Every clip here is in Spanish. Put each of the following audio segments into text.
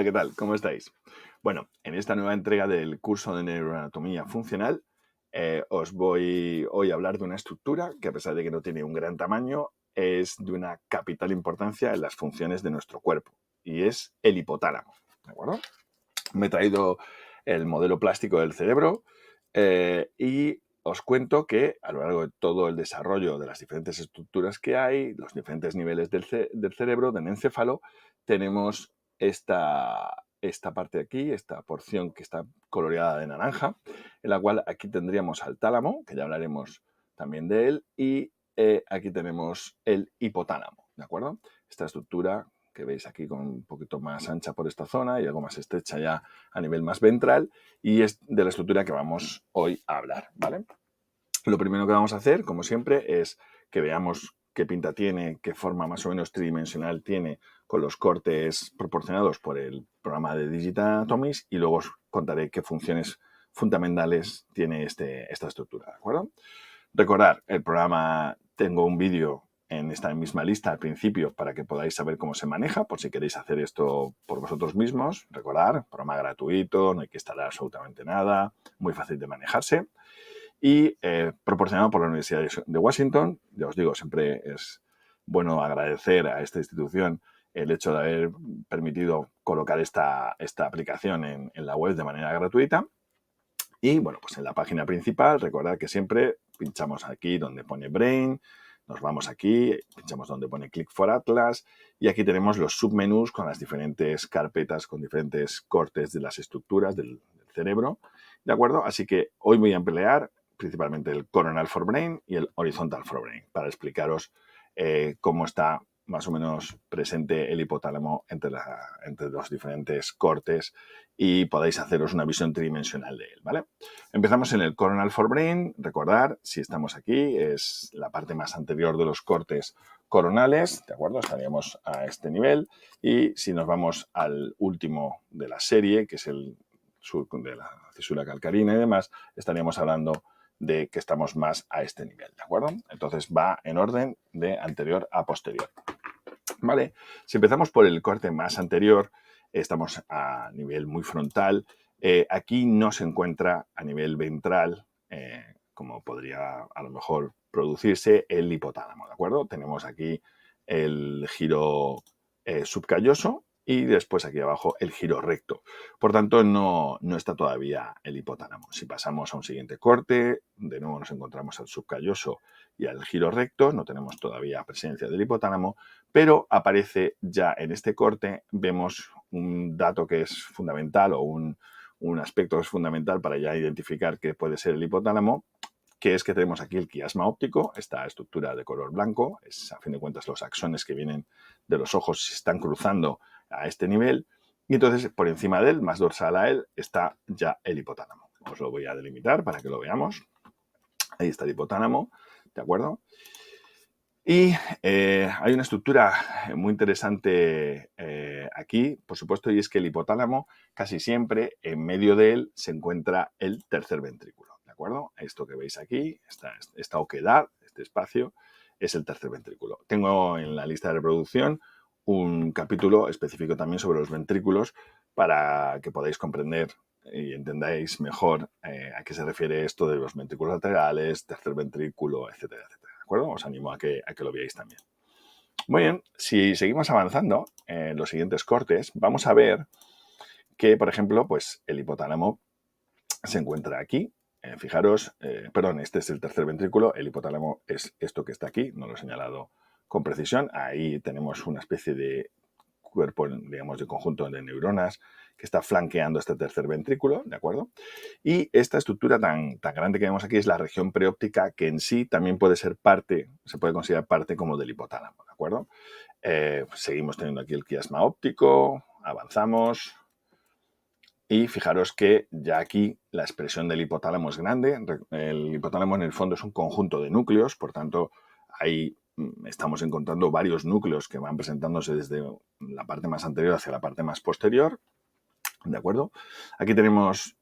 ¿qué tal? ¿Cómo estáis? Bueno, en esta nueva entrega del curso de neuroanatomía funcional os voy hoy a hablar de una estructura que, a pesar de que no tiene un gran tamaño, es de una capital importancia en las funciones de nuestro cuerpo, y es el hipotálamo, ¿de acuerdo? Me he traído el modelo plástico del cerebro y os cuento que a lo largo de todo el desarrollo de las diferentes estructuras que hay, los diferentes niveles del cerebro, del encéfalo, tenemos esta parte de aquí, esta porción que está coloreada de naranja, en la cual aquí tendríamos al tálamo, que ya hablaremos también de él, y aquí tenemos el hipotálamo, ¿de acuerdo? Esta estructura que veis aquí con un poquito más ancha por esta zona y algo más estrecha ya a nivel más ventral, y es de la estructura que vamos hoy a hablar, ¿vale? Lo primero que vamos a hacer, como siempre, es que veamos qué pinta tiene, qué forma más o menos tridimensional tiene con los cortes proporcionados por el programa de Digital Anatomies, y luego os contaré qué funciones fundamentales tiene esta estructura, ¿de acuerdo? Recordar, el programa, tengo un vídeo en esta misma lista al principio para que podáis saber cómo se maneja, por si queréis hacer esto por vosotros mismos. Recordar, programa gratuito, no hay que instalar absolutamente nada, muy fácil de manejarse, y proporcionado por la Universidad de Washington. Ya os digo, siempre es bueno agradecer a esta institución el hecho de haber permitido colocar esta aplicación en la web de manera gratuita. Y bueno, pues en la página principal, recordad que siempre pinchamos aquí donde pone Brain, nos vamos aquí, pinchamos donde pone Click for Atlas, y aquí tenemos los submenús con las diferentes carpetas, con diferentes cortes de las estructuras del cerebro, ¿de acuerdo? Así que hoy voy a emplear principalmente el Coronal Forebrain y el Horizontal Forebrain para explicaros cómo está más o menos presente el hipotálamo entre los diferentes cortes, y podáis haceros una visión tridimensional de él, ¿vale? Empezamos en el Coronal Forebrain. Recordar, si estamos aquí, es la parte más anterior de los cortes coronales, ¿de acuerdo? Estaríamos a este nivel, y si nos vamos al último de la serie, que es el de la cisura calcarina y demás, estaríamos hablando de que estamos más a este nivel, ¿de acuerdo? Entonces va en orden de anterior a posterior. Vale, si empezamos por el corte más anterior, estamos a nivel muy frontal. Aquí no se encuentra a nivel ventral, como podría a lo mejor producirse el hipotálamo, ¿de acuerdo? Tenemos aquí el giro subcalloso y después aquí abajo el giro recto. Por tanto, no está todavía el hipotálamo. Si pasamos a un siguiente corte, de nuevo nos encontramos al subcalloso y al giro recto, no tenemos todavía presencia del hipotálamo, pero aparece ya en este corte, vemos un dato que es fundamental, o un aspecto que es fundamental para ya identificar qué puede ser el hipotálamo, que es que tenemos aquí el quiasma óptico, esta estructura de color blanco, es a fin de cuentas los axones que vienen de los ojos se están cruzando a este nivel, y entonces por encima de él, más dorsal a él, está ya el hipotálamo. Os lo voy a delimitar para que lo veamos. Ahí está el hipotálamo, ¿de acuerdo? Y hay una estructura muy interesante aquí, por supuesto, y es que el hipotálamo, casi siempre en medio de él se encuentra el tercer ventrículo, ¿de acuerdo? Esto que veis aquí, esta oquedad, este espacio, es el tercer ventrículo. Tengo en la lista de reproducción un capítulo específico también sobre los ventrículos, para que podáis comprender y entendáis mejor a qué se refiere esto de los ventrículos laterales, tercer ventrículo, etcétera, etcétera. ¿De acuerdo? Os animo a que lo veáis también. Muy bien, si seguimos avanzando en los siguientes cortes, vamos a ver que, por ejemplo, pues el hipotálamo se encuentra aquí. Fijaros, perdón, este es el tercer ventrículo, el hipotálamo es esto que está aquí, no lo he señalado con precisión. Ahí tenemos una especie de cuerpo, digamos, de conjunto de neuronas que está flanqueando este tercer ventrículo, ¿de acuerdo? Y esta estructura tan grande que vemos aquí es la región preóptica, que en sí también puede ser parte, se puede considerar parte como del hipotálamo, ¿de acuerdo? Seguimos teniendo aquí el quiasma óptico, avanzamos, y fijaros que ya aquí la expresión del hipotálamo es grande. El hipotálamo en el fondo es un conjunto de núcleos, por tanto ahí estamos encontrando varios núcleos que van presentándose desde la parte más anterior hacia la parte más posterior, ¿de acuerdo? Aquí tenemos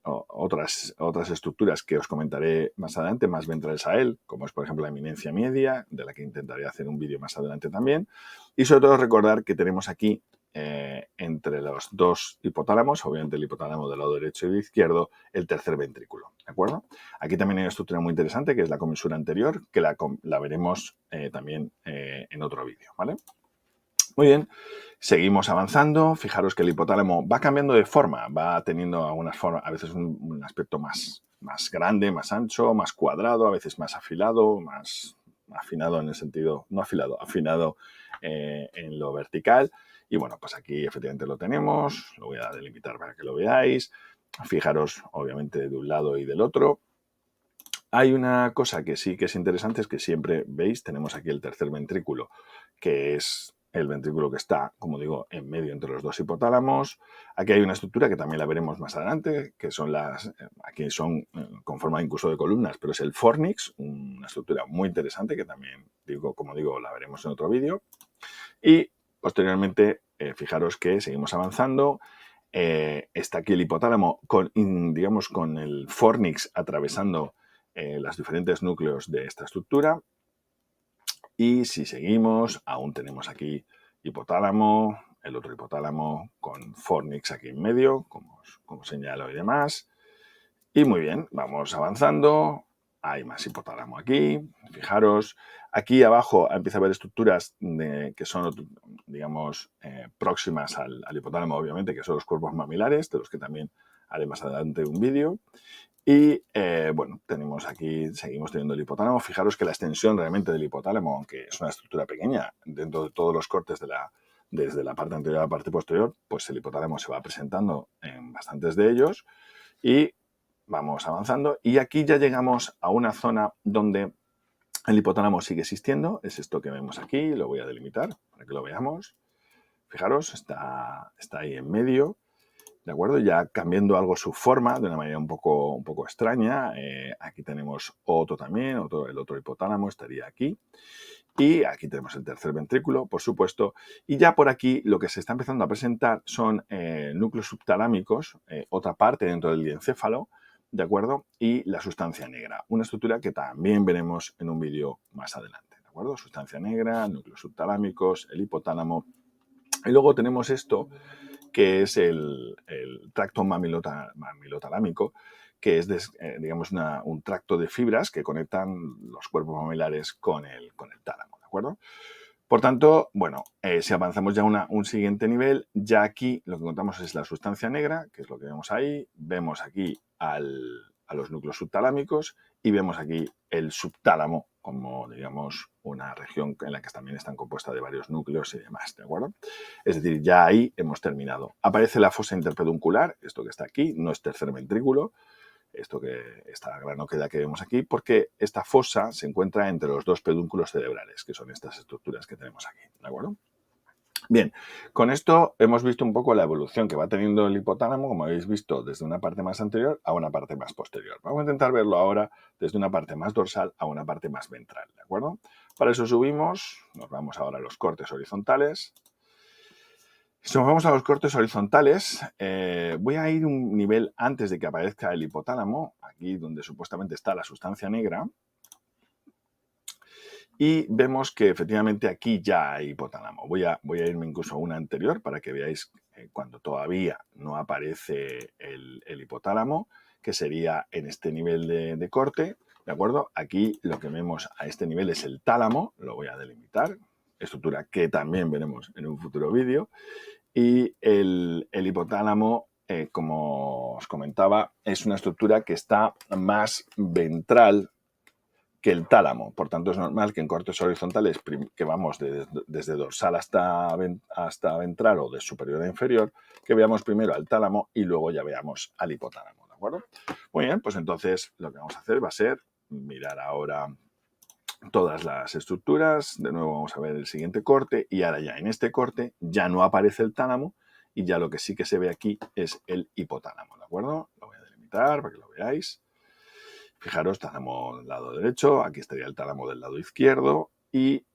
otras estructuras que os comentaré más adelante, más ventrales a él, como es por ejemplo la eminencia media, de la que intentaré hacer un vídeo más adelante también. Y sobre todo recordar que tenemos aquí entre los dos hipotálamos, obviamente el hipotálamo del lado derecho y del izquierdo, el tercer ventrículo, ¿de acuerdo? Aquí también hay una estructura muy interesante que es la comisura anterior, que la veremos también en otro vídeo, ¿vale? Muy bien, seguimos avanzando. Fijaros que el hipotálamo va cambiando de forma, va teniendo algunas formas, a veces un aspecto más grande, más ancho, más cuadrado, a veces más afilado, más afinado en el sentido, no afilado, afinado en lo vertical. Y bueno, pues aquí efectivamente lo tenemos, lo voy a delimitar para que lo veáis. Fijaros, obviamente, de un lado y del otro. Hay una cosa que sí que es interesante, es que siempre veis, tenemos aquí el tercer ventrículo, que es el ventrículo que está, como digo, en medio entre los dos hipotálamos. Aquí hay una estructura que también la veremos más adelante, que son aquí son con forma incluso de columnas, pero es el fornix, una estructura muy interesante que también, como digo, la veremos en otro vídeo. Y posteriormente, fijaros que seguimos avanzando. Está aquí el hipotálamo digamos, con el fornix atravesando los diferentes núcleos de esta estructura. Y si seguimos, aún tenemos aquí hipotálamo, el otro hipotálamo con fornix aquí en medio, como señalo y demás. Y muy bien, vamos avanzando. Hay más hipotálamo aquí. Fijaros, aquí abajo empieza a haber estructuras que son, digamos, próximas al hipotálamo, obviamente, que son los cuerpos mamilares, de los que también haré más adelante un vídeo. Y bueno, seguimos teniendo el hipotálamo. Fijaros que la extensión realmente del hipotálamo, aunque es una estructura pequeña, dentro de todos los cortes desde la parte anterior a la parte posterior, pues el hipotálamo se va presentando en bastantes de ellos. Y vamos avanzando. Y aquí ya llegamos a una zona donde el hipotálamo sigue existiendo. Es esto que vemos aquí. Lo voy a delimitar para que lo veamos. Fijaros, está ahí en medio. ¿De acuerdo? Ya cambiando algo su forma de una manera un poco extraña. Aquí tenemos otro también, el otro hipotálamo estaría aquí. Y aquí tenemos el tercer ventrículo, por supuesto. Y ya por aquí lo que se está empezando a presentar son núcleos subtalámicos, otra parte dentro del diencéfalo, ¿de acuerdo? Y la sustancia negra, una estructura que también veremos en un vídeo más adelante, ¿de acuerdo? Sustancia negra, núcleos subtalámicos, el hipotálamo. Y luego tenemos esto, que es el tracto mamilotalámico, que es, digamos, un tracto de fibras que conectan los cuerpos mamilares con el tálamo, ¿de acuerdo? Por tanto, bueno, si avanzamos ya a un siguiente nivel, ya aquí lo que encontramos es la sustancia negra, que es lo que vemos ahí. Vemos aquí a los núcleos subtalámicos y vemos aquí el subtálamo como, digamos, una región en la que también están compuesta de varios núcleos y demás, ¿de acuerdo? Es decir, ya ahí hemos terminado. Aparece la fosa interpeduncular, esto que está aquí, no es tercer ventrículo, esta gran oquedad que vemos aquí, porque esta fosa se encuentra entre los dos pedúnculos cerebrales, que son estas estructuras que tenemos aquí, ¿de acuerdo? Bien, con esto hemos visto un poco la evolución que va teniendo el hipotálamo, como habéis visto, desde una parte más anterior a una parte más posterior. Vamos a intentar verlo ahora desde una parte más dorsal a una parte más ventral, ¿de acuerdo? Para eso subimos, nos vamos ahora a los cortes horizontales. Si nos vamos a los cortes horizontales, voy a ir un nivel antes de que aparezca el hipotálamo, aquí donde supuestamente está la sustancia negra, y vemos que efectivamente aquí ya hay hipotálamo. Voy a irme incluso a una anterior para que veáis cuando todavía no aparece el hipotálamo, que sería en este nivel de corte, ¿de acuerdo? Aquí lo que vemos a este nivel es el tálamo, lo voy a delimitar, estructura que también veremos en un futuro vídeo. Y el hipotálamo, como os comentaba, es una estructura que está más ventral que el tálamo. Por tanto, es normal que en cortes horizontales que vamos desde dorsal hasta ventral o de superior a inferior, que veamos primero al tálamo y luego ya veamos al hipotálamo, ¿de acuerdo? Muy bien, pues entonces lo que vamos a hacer va a ser mirar ahora todas las estructuras. De nuevo vamos a ver el siguiente corte y ahora ya en este corte ya no aparece el tálamo y ya lo que sí que se ve aquí es el hipotálamo, ¿de acuerdo? Lo voy a delimitar para que lo veáis. Fijaros, tálamo del lado derecho, aquí estaría el tálamo del lado izquierdo y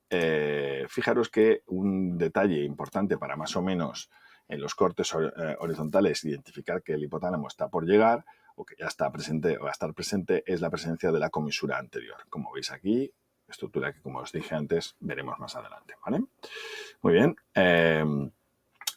fijaros que un detalle importante para más o menos en los cortes horizontales identificar que el hipotálamo está por llegar o que ya está presente o va a estar presente es la presencia de la comisura anterior. Como veis aquí, estructura que, como os dije antes, veremos más adelante, ¿vale? Muy bien.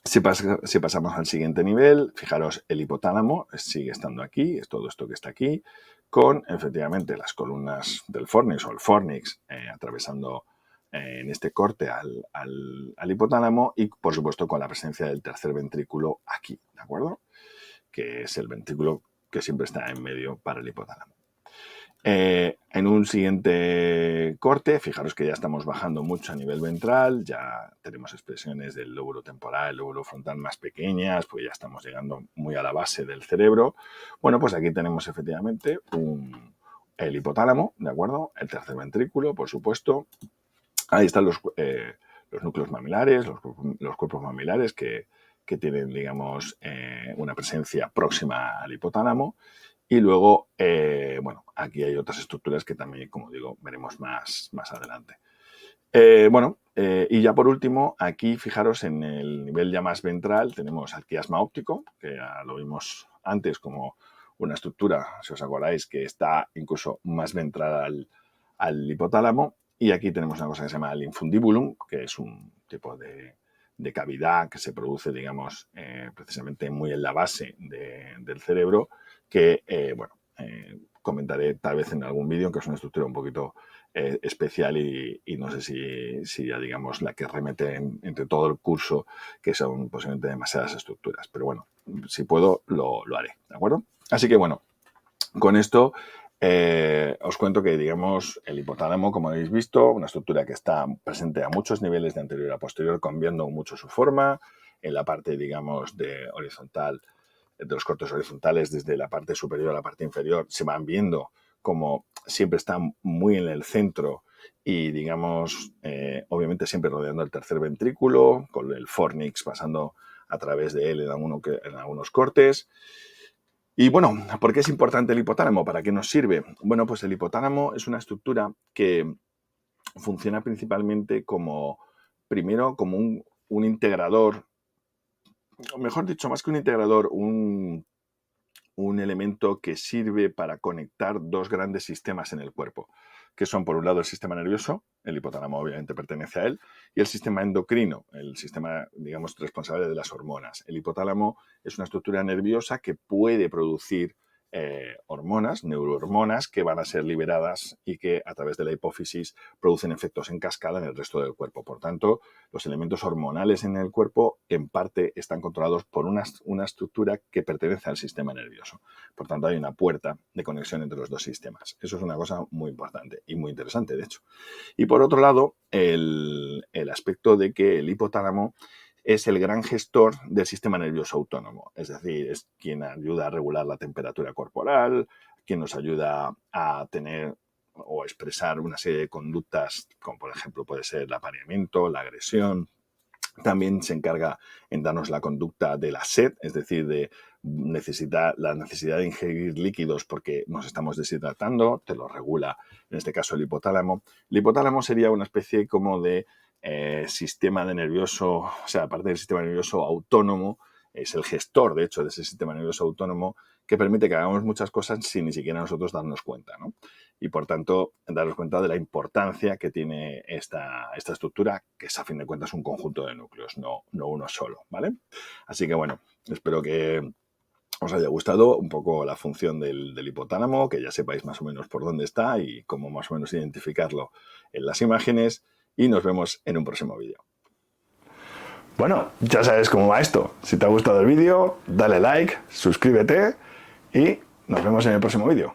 Si pasamos al siguiente nivel, fijaros, el hipotálamo sigue estando aquí, es todo esto que está aquí, con efectivamente las columnas del fornix o el fornix atravesando en este corte al hipotálamo y, por supuesto, con la presencia del tercer ventrículo aquí, ¿de acuerdo? Que es el ventrículo que siempre está en medio para el hipotálamo. En un siguiente corte, fijaros que ya estamos bajando mucho a nivel ventral, ya tenemos expresiones del lóbulo temporal, el lóbulo frontal más pequeñas, pues ya estamos llegando muy a la base del cerebro. Bueno, pues aquí tenemos efectivamente el hipotálamo, ¿de acuerdo? El tercer ventrículo, por supuesto. Ahí están los núcleos mamilares, los cuerpos mamilares que tienen, digamos, una presencia próxima al hipotálamo. Y luego, bueno, aquí hay otras estructuras que también, como digo, veremos más adelante. Y ya por último, aquí fijaros en el nivel ya más ventral, tenemos al quiasma óptico, que ya lo vimos antes como una estructura, si os acordáis, que está incluso más ventral al hipotálamo. Y aquí tenemos una cosa que se llama el infundibulum, que es un tipo de cavidad que se produce, digamos, precisamente muy en la base del cerebro, que, comentaré tal vez en algún vídeo, que es una estructura un poquito especial y no sé si ya, digamos, la que remete entre todo el curso, que son posiblemente demasiadas estructuras. Pero bueno, si puedo, lo haré, ¿de acuerdo? Así que bueno, con esto os cuento que, digamos, el hipotálamo, como habéis visto, una estructura que está presente a muchos niveles de anterior a posterior, cambiando mucho su forma. En la parte, digamos, de horizontal, de los cortes horizontales, desde la parte superior a la parte inferior, se van viendo como siempre está muy en el centro y, digamos, obviamente siempre rodeando el tercer ventrículo, con el fornix pasando a través de él en algunos cortes. Y bueno, ¿por qué es importante el hipotálamo? ¿Para qué nos sirve? Bueno, pues el hipotálamo es una estructura que funciona principalmente primero como un integrador, o mejor dicho, más que un integrador, un elemento que sirve para conectar dos grandes sistemas en el cuerpo, que son, por un lado, el sistema nervioso, el hipotálamo obviamente pertenece a él, y el sistema endocrino, el sistema, digamos, responsable de las hormonas. El hipotálamo es una estructura nerviosa que puede producir hormonas, neurohormonas, que van a ser liberadas y que a través de la hipófisis producen efectos en cascada en el resto del cuerpo. Por tanto, los elementos hormonales en el cuerpo en parte están controlados por una estructura que pertenece al sistema nervioso. Por tanto, hay una puerta de conexión entre los dos sistemas. Eso es una cosa muy importante y muy interesante, de hecho. Y por otro lado, el aspecto de que el hipotálamo es el gran gestor del sistema nervioso autónomo, es decir, es quien ayuda a regular la temperatura corporal, quien nos ayuda a tener o expresar una serie de conductas, como por ejemplo puede ser el apareamiento, la agresión. También se encarga en darnos la conducta de la sed, es decir, de la necesidad de ingerir líquidos porque nos estamos deshidratando, te lo regula en este caso el hipotálamo. El hipotálamo sería una especie como de sistema de nervioso, o sea, aparte del sistema nervioso autónomo, es el gestor, de hecho, de ese sistema nervioso autónomo que permite que hagamos muchas cosas sin ni siquiera nosotros darnos cuenta, ¿no? Y, por tanto, darnos cuenta de la importancia que tiene esta estructura, que es, a fin de cuentas, un conjunto de núcleos, no uno solo, ¿vale? Así que, bueno, espero que os haya gustado un poco la función del hipotálamo, que ya sepáis más o menos por dónde está y cómo más o menos identificarlo en las imágenes, y nos vemos en un próximo vídeo. Bueno, ya sabes cómo va esto. Si te ha gustado el vídeo, dale like, suscríbete y nos vemos en el próximo vídeo.